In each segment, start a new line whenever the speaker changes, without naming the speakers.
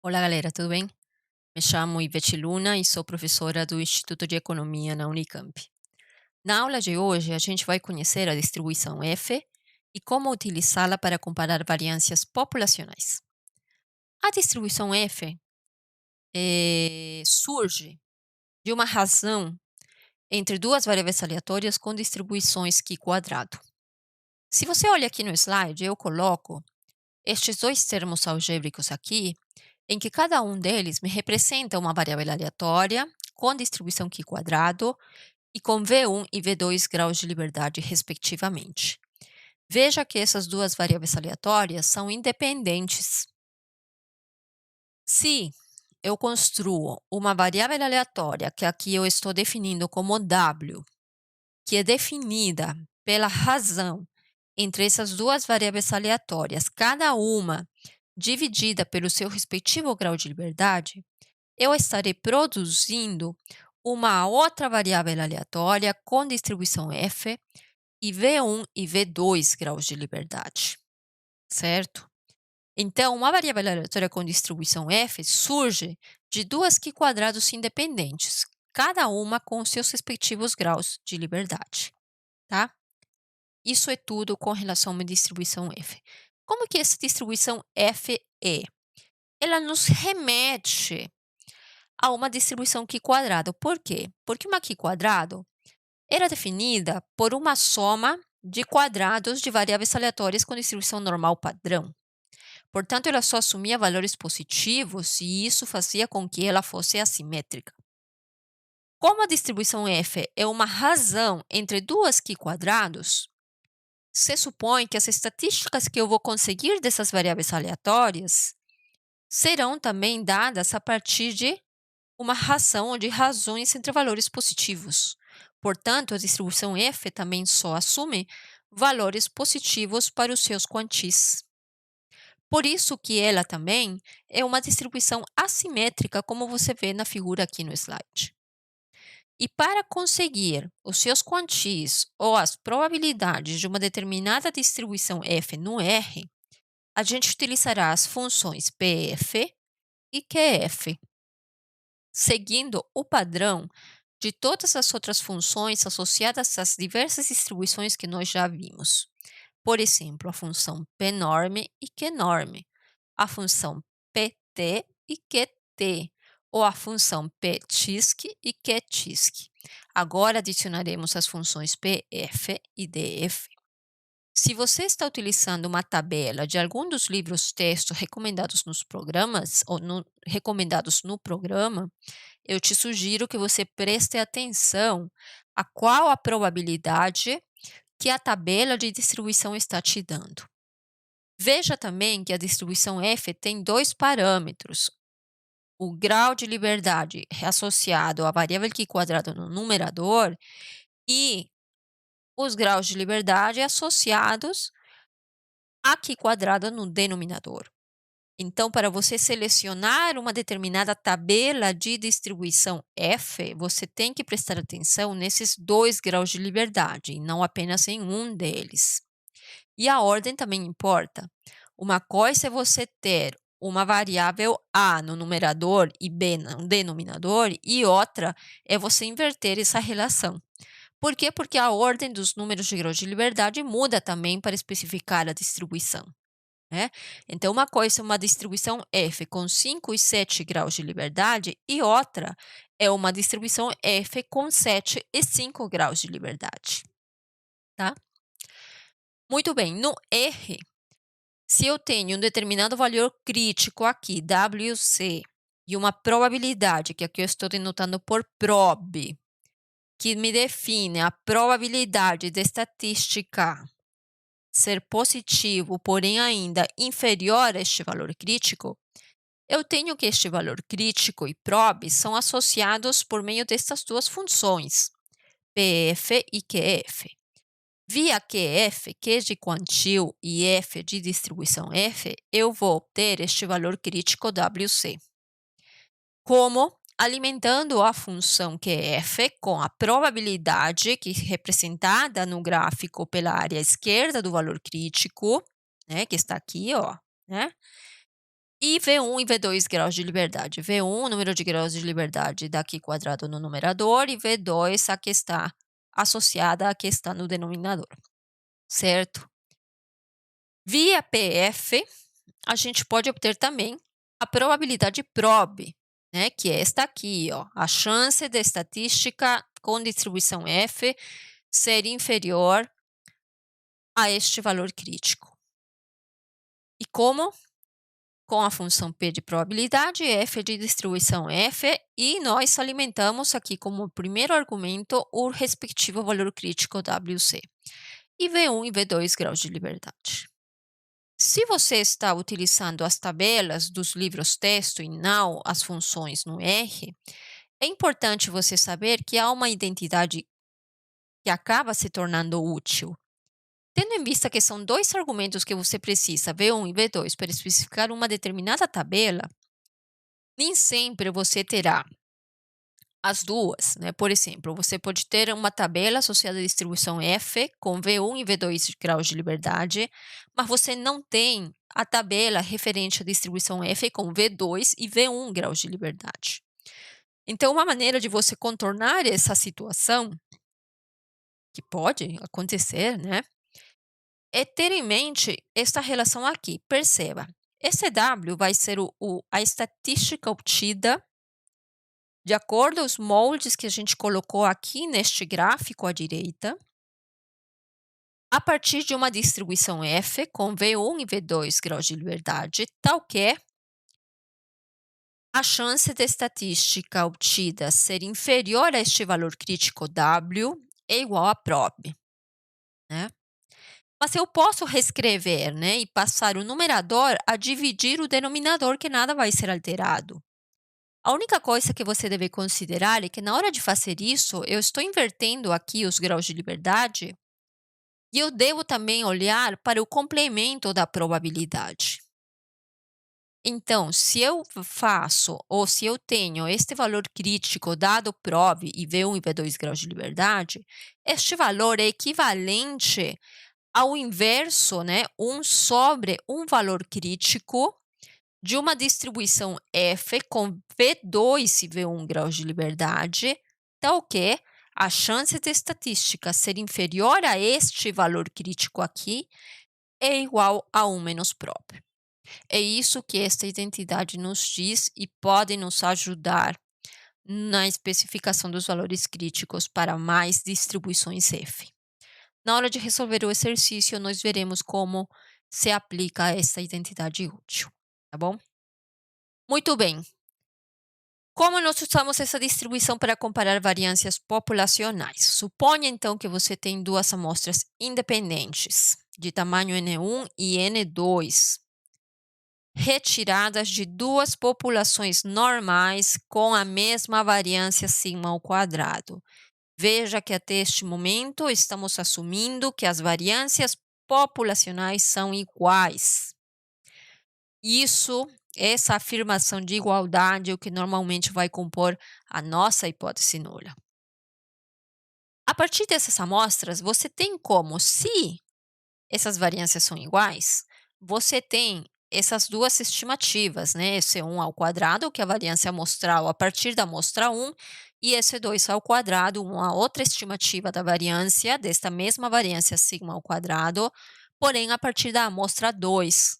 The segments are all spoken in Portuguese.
Olá, galera, tudo bem? Me chamo Ivete Luna e sou professora do Instituto de Economia na Unicamp. Na aula de hoje, a gente vai conhecer a distribuição F e como utilizá-la para comparar variâncias populacionais. A distribuição F surge de uma razão entre duas variáveis aleatórias com distribuições Q quadrado. Se você olha aqui no slide, eu coloco estes dois termos algébricos aqui, em que cada um deles me representa uma variável aleatória com distribuição Q quadrado e com V1 e V2 graus de liberdade, respectivamente. Veja que essas duas variáveis aleatórias são independentes. Se eu construo uma variável aleatória, que aqui eu estou definindo como W, que é definida pela razão entre essas duas variáveis aleatórias, cada uma dividida pelo seu respectivo grau de liberdade, eu estarei produzindo uma outra variável aleatória com distribuição F e V1 e V2 graus de liberdade, certo? Então, uma variável aleatória com distribuição F surge de duas Q quadrados independentes, cada uma com seus respectivos graus de liberdade, tá? Isso é tudo com relação a uma distribuição F. Como que essa distribuição F é? Ela nos remete a uma distribuição Q quadrado. Por quê? Porque uma Q quadrado era definida por uma soma de quadrados de variáveis aleatórias com distribuição normal padrão. Portanto, ela só assumia valores positivos e isso fazia com que ela fosse assimétrica. Como a distribuição F é uma razão entre duas Q quadrados, se supõe que as estatísticas que eu vou conseguir dessas variáveis aleatórias serão também dadas a partir de uma razão ou de razões entre valores positivos. Portanto, a distribuição F também só assume valores positivos para os seus quantis. Por isso que ela também é uma distribuição assimétrica, como você vê na figura aqui no slide. E para conseguir os seus quantis ou as probabilidades de uma determinada distribuição F no R, a gente utilizará as funções PF e QF, seguindo o padrão de todas as outras funções associadas às diversas distribuições que nós já vimos. Por exemplo, a função pnorm e qnorm, a função pt e qt, ou a função ptisc e qtisc. Agora adicionaremos as funções pf e df. Se você está utilizando uma tabela de algum dos livros texto recomendados nos programas ou recomendados no programa, eu te sugiro que você preste atenção a qual a probabilidade que a tabela de distribuição está te dando. Veja também que a distribuição F tem dois parâmetros: o grau de liberdade associado à variável Q quadrado no numerador e os graus de liberdade associados a Q quadrado no denominador. Então, para você selecionar uma determinada tabela de distribuição F, você tem que prestar atenção nesses dois graus de liberdade, e não apenas em um deles. E a ordem também importa. Uma coisa é você ter uma variável A no numerador e B no denominador, e outra é você inverter essa relação. Por quê? Porque a ordem dos números de graus de liberdade muda também para especificar a distribuição, né? Então, uma coisa é uma distribuição F com 5 e 7 graus de liberdade, e outra é uma distribuição F com 7 e 5 graus de liberdade, tá? Muito bem, no R, se eu tenho um determinado valor crítico aqui, WC, e uma probabilidade, que aqui eu estou denotando por prob, que me define a probabilidade da estatística ser positivo, porém ainda inferior a este valor crítico, eu tenho que este valor crítico e prob são associados por meio destas duas funções, PF e QF. Via QF, Q de quantio, e F de distribuição F, eu vou obter este valor crítico WC. Como? Alimentando a função QF com a probabilidade, que é representada no gráfico pela área esquerda do valor crítico, né, que está aqui, ó, né? E V1 e V2 graus de liberdade. V1, número de graus de liberdade daqui quadrado no numerador, e V2, a que está associada à que está no denominador, certo? Via PF, a gente pode obter também a probabilidade probe, né, que é esta aqui, ó, a chance da estatística com distribuição F ser inferior a este valor crítico. E como? Com a função P de probabilidade, F de distribuição F, e nós alimentamos aqui como primeiro argumento o respectivo valor crítico WC. E V1 e V2 graus de liberdade. Se você está utilizando as tabelas dos livros texto e não as funções no R, é importante você saber que há uma identidade que acaba se tornando útil. Tendo em vista que são dois argumentos que você precisa, V1 e V2, para especificar uma determinada tabela, nem sempre você terá as duas, né? Por exemplo, você pode ter uma tabela associada à distribuição F com V1 e V2 graus de liberdade, mas você não tem a tabela referente à distribuição F com V2 e V1 graus de liberdade. Então, uma maneira de você contornar essa situação, que pode acontecer, né, é ter em mente esta relação aqui. Perceba, esse W vai ser a estatística obtida de acordo aos moldes que a gente colocou aqui neste gráfico à direita, a partir de uma distribuição F com V1 e V2 graus de liberdade, tal que a chance da estatística obtida ser inferior a este valor crítico W é igual a prob, né? Mas eu posso reescrever, né, e passar o numerador a dividir o denominador, que nada vai ser alterado. A única coisa que você deve considerar é que, na hora de fazer isso, eu estou invertendo aqui os graus de liberdade e eu devo também olhar para o complemento da probabilidade. Então, se eu faço ou se eu tenho este valor crítico dado prob e V1 e V2 graus de liberdade, este valor é equivalente ao inverso, né, 1 sobre um valor crítico de uma distribuição F com V2 e V1 graus de liberdade, tal que a chance de estatística ser inferior a este valor crítico aqui é igual a 1 menos prob. É isso que esta identidade nos diz e pode nos ajudar na especificação dos valores críticos para mais distribuições F. Na hora de resolver o exercício, nós veremos como se aplica essa identidade útil, tá bom? Muito bem. Como nós usamos essa distribuição para comparar variâncias populacionais? Suponha, então, que você tem duas amostras independentes, de tamanho N1 e N2, retiradas de duas populações normais com a mesma variância sigma ao quadrado. Veja que até este momento estamos assumindo que as variâncias populacionais são iguais. Essa afirmação de igualdade é o que normalmente vai compor a nossa hipótese nula. A partir dessas amostras, você tem como, se essas variâncias são iguais, você tem essas duas estimativas, né? Esse 1 ao quadrado, que é a variância amostral a partir da amostra 1, e esse 2 ao quadrado, uma outra estimativa da variância, desta mesma variância sigma ao quadrado, porém a partir da amostra 2.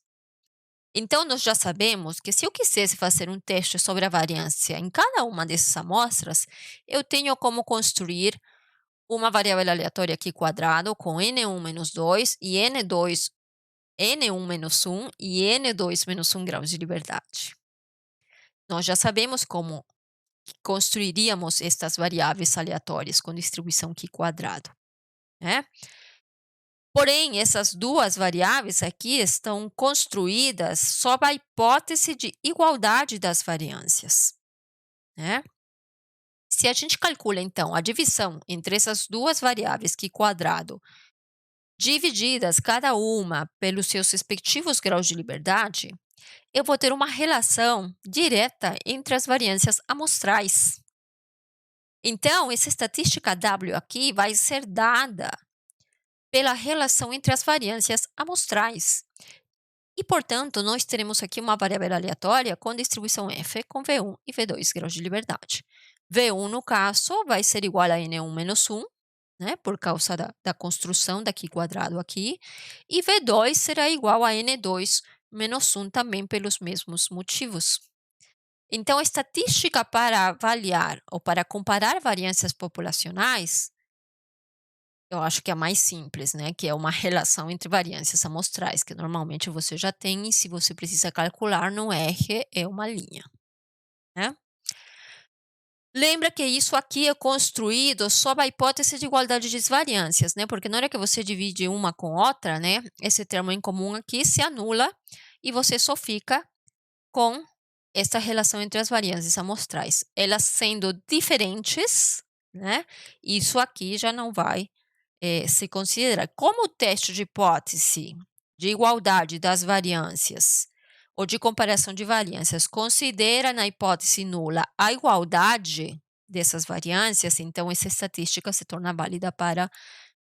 Então, nós já sabemos que, se eu quisesse fazer um teste sobre a variância em cada uma dessas amostras, eu tenho como construir uma variável aleatória aqui quadrado com N1 menos 2 e N1 menos 1 e N2 menos 1 graus de liberdade. Nós já sabemos como construiríamos estas variáveis aleatórias com distribuição Q quadrado, né? Porém, essas duas variáveis aqui estão construídas sob a hipótese de igualdade das variâncias, né? Se a gente calcula, então, a divisão entre essas duas variáveis Q quadrado, divididas cada uma pelos seus respectivos graus de liberdade, eu vou ter uma relação direta entre as variâncias amostrais. Então, essa estatística W aqui vai ser dada pela relação entre as variâncias amostrais. E, portanto, nós teremos aqui uma variável aleatória com distribuição f com V1 e V2 graus de liberdade. V1, no caso, vai ser igual a N1 menos 1, né, por causa da construção daqui quadrado aqui, e V2 será igual a N2 menos 1 também pelos mesmos motivos. Então, a estatística para avaliar ou para comparar variâncias populacionais, eu acho que é a mais simples, né, que é uma relação entre variâncias amostrais, que normalmente você já tem, e se você precisa calcular no R, é uma linha, né. Lembra que isso aqui é construído sob a hipótese de igualdade de desvariâncias, né, porque na hora que você divide uma com outra, né, esse termo em comum aqui se anula e você só fica com essa relação entre as variâncias amostrais. Elas sendo diferentes, né, isso aqui já não vai se considerar. Como o teste de hipótese de igualdade das variâncias ou de comparação de variâncias considera na hipótese nula a igualdade dessas variâncias, então essa estatística se torna válida para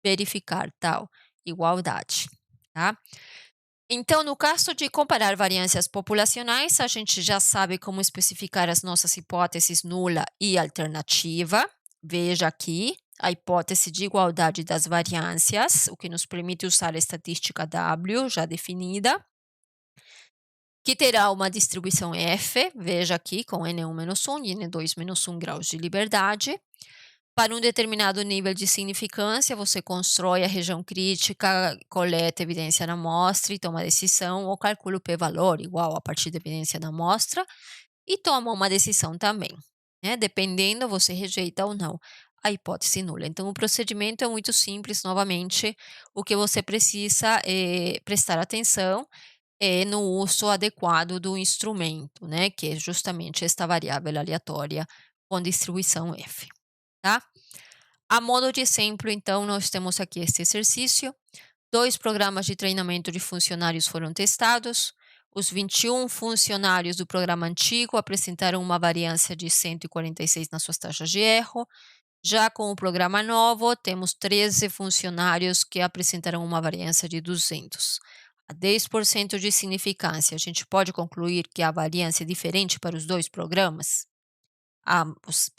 verificar tal igualdade, tá? Então, no caso de comparar variâncias populacionais, a gente já sabe como especificar as nossas hipóteses nula e alternativa. Veja aqui a hipótese de igualdade das variâncias, o que nos permite usar a estatística W já definida, que terá uma distribuição F, veja aqui, com N1 menos 1 e N2 menos 1 graus de liberdade. Para um determinado nível de significância, você constrói a região crítica, coleta evidência na amostra e toma decisão, ou calcula o p-valor igual a partir da evidência da amostra e toma uma decisão também, né? Dependendo, você rejeita ou não a hipótese nula. Então, o procedimento é muito simples, novamente, o que você precisa prestar atenção é no uso adequado do instrumento, né? Que é justamente esta variável aleatória com distribuição f, tá? A modo de exemplo, então, nós temos aqui este exercício. 2 programas de treinamento de funcionários foram testados. Os 21 funcionários do programa antigo apresentaram uma variância de 146 nas suas taxas de erro. Já com o programa novo, temos 13 funcionários que apresentaram uma variância de 200. A 10% de significância, a gente pode concluir que a variância é diferente para os dois programas?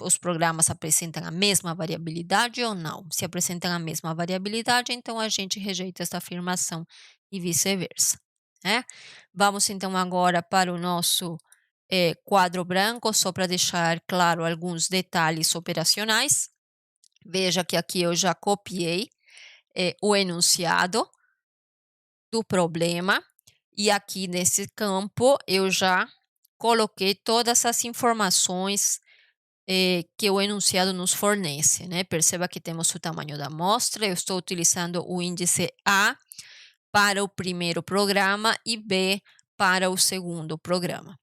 Os programas apresentam a mesma variabilidade ou não? Se apresentam a mesma variabilidade, então a gente rejeita essa afirmação e vice-versa, né? Vamos então agora para o nosso quadro branco, só para deixar claro alguns detalhes operacionais. Veja que aqui eu já copiei o enunciado do problema e aqui nesse campo eu já coloquei todas as informações que o enunciado nos fornece, né? Perceba que temos o tamanho da amostra, eu estou utilizando o índice A para o primeiro programa e B para o segundo programa.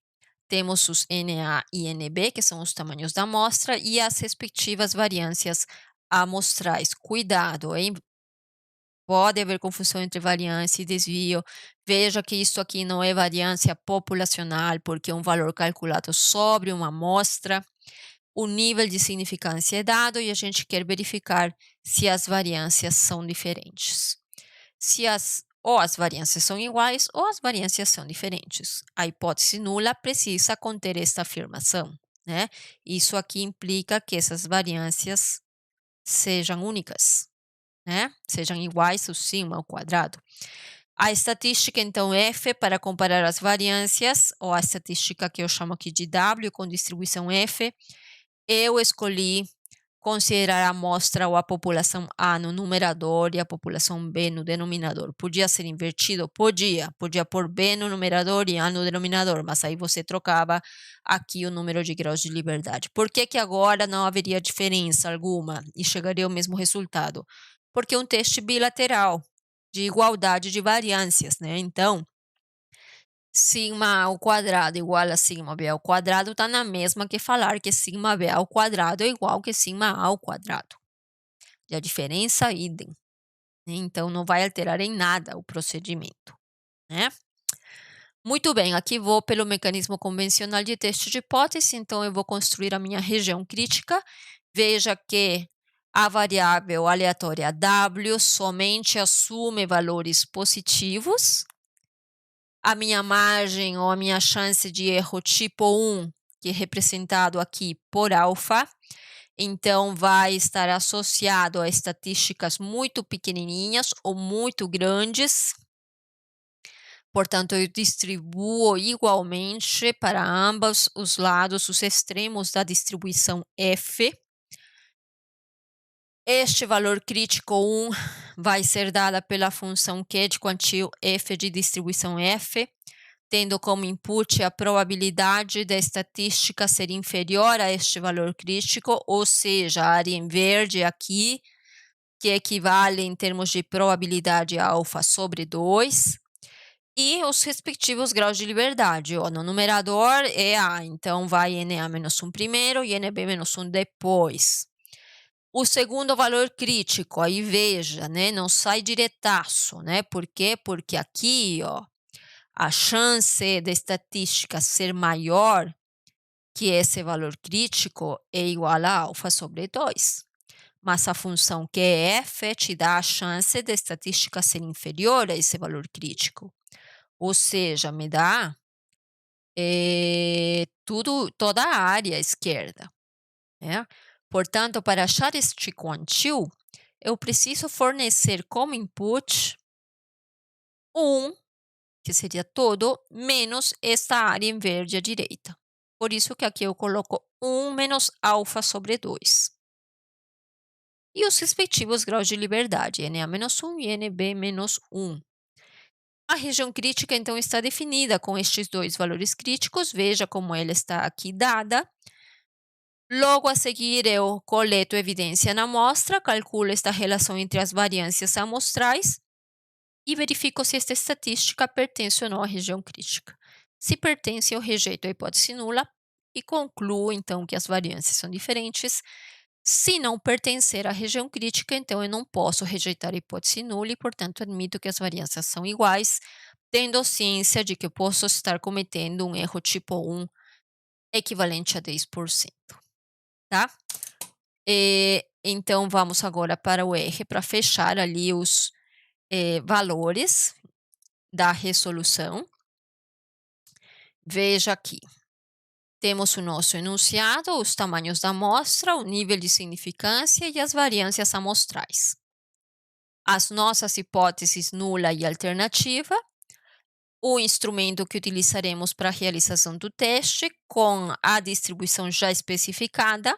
Temos os NA e NB, que são os tamanhos da amostra, e as respectivas variâncias amostrais. Cuidado, hein? Pode haver confusão entre variância e desvio. Veja que isso aqui não é variância populacional, porque é um valor calculado sobre uma amostra. O nível de significância é dado e a gente quer verificar se as variâncias são diferentes. Ou as variâncias são iguais ou as variâncias são diferentes. A hipótese nula precisa conter esta afirmação, né? Isso aqui implica que essas variâncias sejam únicas, né? Sejam iguais o sigma ao quadrado. A estatística, então, F para comparar as variâncias, ou a estatística que eu chamo aqui de W com distribuição F, eu escolhi considerar a amostra ou a população A no numerador e a população B no denominador. Podia ser invertido? Podia. Podia pôr B no numerador e A no denominador, mas aí você trocava aqui o número de graus de liberdade. Por que que agora não haveria diferença alguma e chegaria ao mesmo resultado? Porque é um teste bilateral de igualdade de variâncias, né? Então, sigma ao quadrado igual a sigma b ao quadrado está na mesma que falar que sigma b ao quadrado é igual que sigma a ao quadrado. E a diferença, idem, né? Então, não vai alterar em nada o procedimento, né? Muito bem, aqui vou pelo mecanismo convencional de teste de hipótese, então eu vou construir a minha região crítica. Veja que a variável aleatória W somente assume valores positivos, a minha margem ou a minha chance de erro tipo 1, que é representado aqui por alfa, então vai estar associado a estatísticas muito pequenininhas ou muito grandes. Portanto, eu distribuo igualmente para ambos os lados, os extremos da distribuição F. Este valor crítico 1 vai ser dada pela função Q de quantio F de distribuição F, tendo como input a probabilidade da estatística ser inferior a este valor crítico, ou seja, a área em verde aqui, que equivale em termos de probabilidade a alfa sobre 2, e os respectivos graus de liberdade. Ó, no numerador é A, então vai NA menos 1 primeiro e NB menos 1 depois. O segundo valor crítico, aí veja, né, não sai diretaço, né? Por quê? Porque aqui, ó, a chance da estatística ser maior que esse valor crítico é igual a alfa sobre 2. Mas a função QF te dá a chance da estatística ser inferior a esse valor crítico. Ou seja, me dá toda a área esquerda, né? Portanto, para achar este quantio, eu preciso fornecer como input 1, que seria todo, menos esta área em verde à direita. Por isso que aqui eu coloco 1 menos alfa sobre 2. E os respectivos graus de liberdade, NA menos 1 e NB menos 1. A região crítica, então, está definida com estes dois valores críticos. Veja como ela está aqui dada. Logo a seguir, eu coleto evidência na amostra, calculo esta relação entre as variâncias amostrais e verifico se esta estatística pertence ou não à região crítica. Se pertence, eu rejeito a hipótese nula e concluo, então, que as variâncias são diferentes. Se não pertencer à região crítica, então eu não posso rejeitar a hipótese nula e, portanto, admito que as variâncias são iguais, tendo ciência de que eu posso estar cometendo um erro tipo 1 equivalente a 10%, tá? Então, vamos agora para o R para fechar ali os valores da resolução. Veja aqui. Temos o nosso enunciado, os tamanhos da amostra, o nível de significância e as variâncias amostrais. As nossas hipóteses nula e alternativa, o instrumento que utilizaremos para a realização do teste com a distribuição já especificada.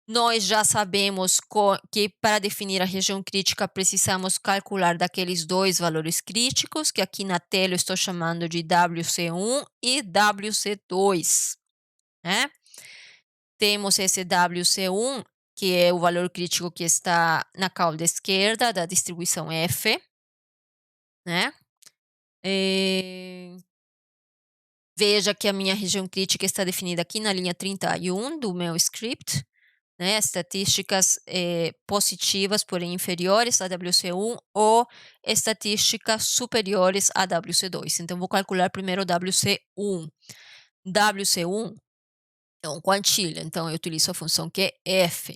Nós já sabemos que para definir a região crítica precisamos calcular daqueles dois valores críticos, que aqui na tela eu estou chamando de WC1 e WC2, né? Temos esse WC1, que é o valor crítico que está na cauda esquerda da distribuição F, né? Veja que a minha região crítica está definida aqui na linha 31 do meu script, né? Estatísticas positivas, porém inferiores a WC1 ou estatísticas superiores a WC2. Então, vou calcular primeiro o WC1. WC1 é um quantilha, então eu utilizo a função que é f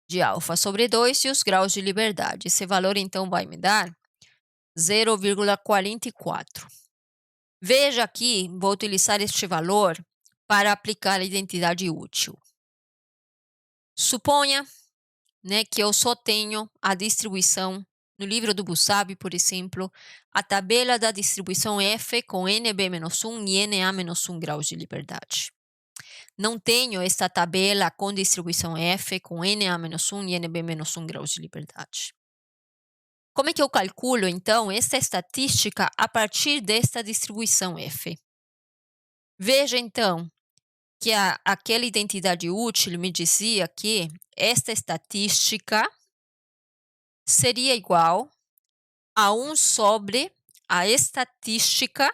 de alfa sobre 2 e os graus de liberdade. Esse valor, então, vai me dar 0,44. Veja aqui, vou utilizar este valor para aplicar a identidade útil. Suponha, né, que eu só tenho a distribuição, no livro do Busabi, por exemplo, a tabela da distribuição F com NB-1 e NA-1 graus de liberdade. Não tenho esta tabela com distribuição F com NA-1 e NB-1 graus de liberdade. Como é que eu calculo, então, esta estatística a partir desta distribuição F? Veja, então, que aquela identidade útil me dizia que esta estatística seria igual a 1 sobre a estatística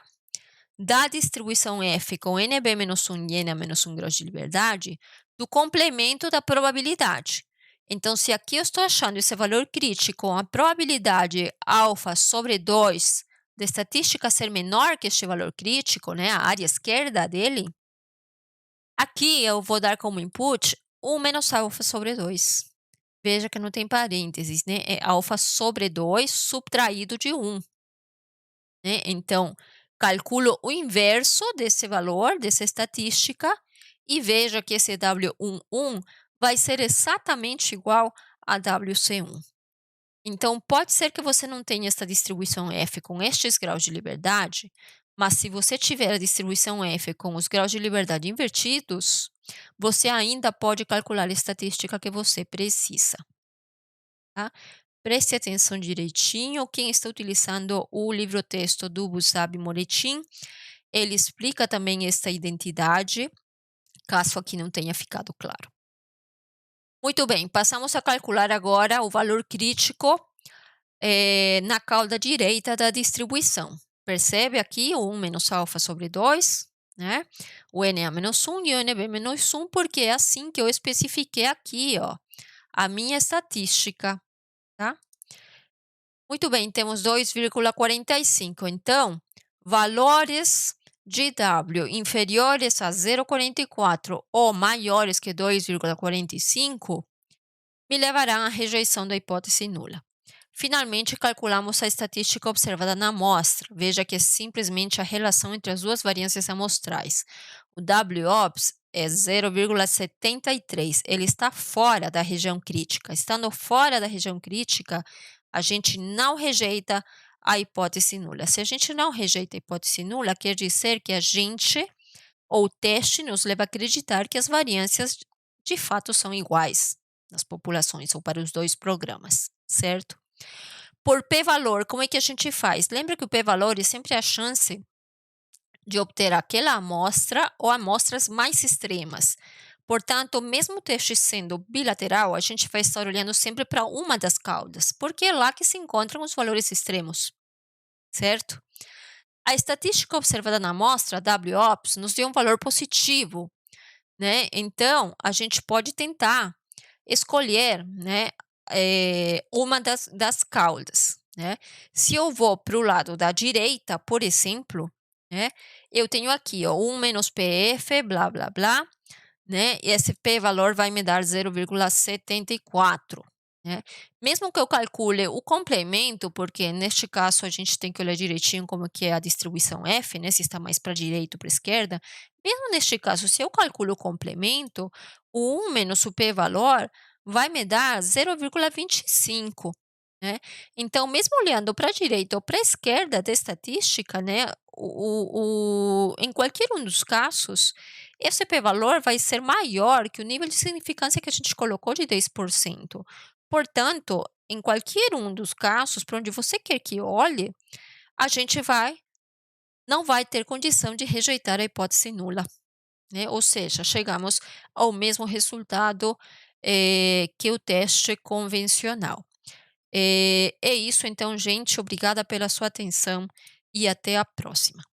da distribuição F com NB-1 e NA-1 graus de liberdade do complemento da probabilidade. Então, se aqui eu estou achando esse valor crítico com a probabilidade alfa sobre 2 da estatística ser menor que este valor crítico, né, a área esquerda dele, aqui eu vou dar como input 1 menos alfa sobre 2. Veja que não tem parênteses, né? É alfa sobre 2 subtraído de 1. Né? Então, Calculo o inverso desse valor, dessa estatística, e veja que esse W11 vai ser exatamente igual a WC1. Então, pode ser que você não tenha essa distribuição F com estes graus de liberdade, mas se você tiver a distribuição F com os graus de liberdade invertidos, você ainda pode calcular a estatística que você precisa, tá? Preste atenção direitinho. Quem está utilizando o livro-texto do Busab Moretin, ele explica também esta identidade, caso aqui não tenha ficado claro. Muito bem, passamos a calcular agora o valor crítico na cauda direita da distribuição. Percebe aqui o 1 menos alfa sobre 2, né? O NA menos 1 e o NB menos 1, porque é assim que eu especifiquei aqui, ó, a minha estatística, tá? Muito bem, temos 2,45. Então, valores de W inferiores a 0,44 ou maiores que 2,45 me levarão à rejeição da hipótese nula. Finalmente, calculamos a estatística observada na amostra. Veja que é simplesmente a relação entre as duas variâncias amostrais. O WOPS é 0,73. Ele está fora da região crítica. Estando fora da região crítica, a gente não rejeita a hipótese nula. Se a gente não rejeita a hipótese nula, quer dizer que a gente, ou o teste, nos leva a acreditar que as variâncias de fato são iguais nas populações ou para os dois programas, certo? Por p-valor, como é que a gente faz? Lembra que o p-valor é sempre a chance de obter aquela amostra ou amostras mais extremas. Portanto, mesmo o teste sendo bilateral, a gente vai estar olhando sempre para uma das caudas, porque é lá que se encontram os valores extremos, certo? A estatística observada na amostra, WOPS, nos deu um valor positivo, né? Então, a gente pode tentar escolher, né, uma das caudas, né? Se eu vou para o lado da direita, por exemplo, né, eu tenho aqui, ó, 1 menos PF, blá, blá, blá, né? E esse p-valor vai me dar 0,74, né? Mesmo que eu calcule o complemento, porque neste caso a gente tem que olhar direitinho como que é a distribuição F, né? Se está mais para a direita ou para a esquerda. Mesmo neste caso, se eu calculo o complemento, o 1 menos o p-valor vai me dar 0,25, né? Então, mesmo olhando para a direita ou para a esquerda da estatística, né? Em qualquer um dos casos, esse p-valor vai ser maior que o nível de significância que a gente colocou de 10%. Portanto, em qualquer um dos casos, para onde você quer que olhe, a gente não vai ter condição de rejeitar a hipótese nula, né? Ou seja, chegamos ao mesmo resultado que o teste convencional. É isso então, gente. Obrigada pela sua atenção e até a próxima.